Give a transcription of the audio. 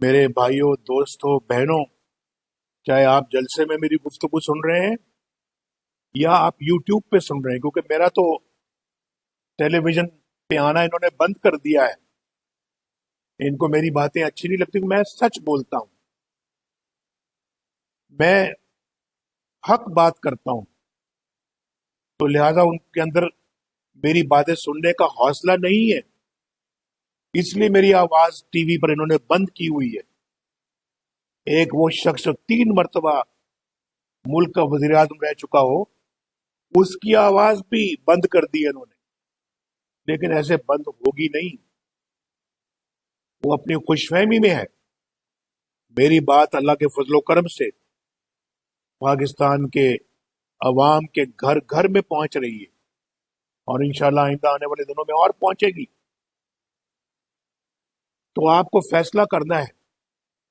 میرے بھائیوں، دوستوں، بہنوں، چاہے آپ جلسے میں میری گفتگو سن رہے ہیں یا آپ یوٹیوب پہ سن رہے ہیں، کیونکہ میرا تو ٹیلی ویژن پہ آنا انہوں نے بند کر دیا ہے. ان کو میری باتیں اچھی نہیں لگتی. میں سچ بولتا ہوں، میں حق بات کرتا ہوں، تو لہذا ان کے اندر میری باتیں سننے کا حوصلہ نہیں ہے، اس لیے میری آواز ٹی وی پر انہوں نے بند کی ہوئی ہے. ایک وہ شخص جو 3 مرتبہ ملک کا وزیر اعظم رہ چکا ہو، اس کی آواز بھی بند کر دی ہے انہوں نے. لیکن ایسے بند ہوگی نہیں، وہ اپنی خوش فہمی میں ہے. میری بات اللہ کے فضل و کرم سے پاکستان کے عوام کے گھر گھر میں پہنچ رہی ہے، اور انشاءاللہ آئندہ آنے والے دنوں میں اور پہنچے گی. تو آپ کو فیصلہ کرنا ہے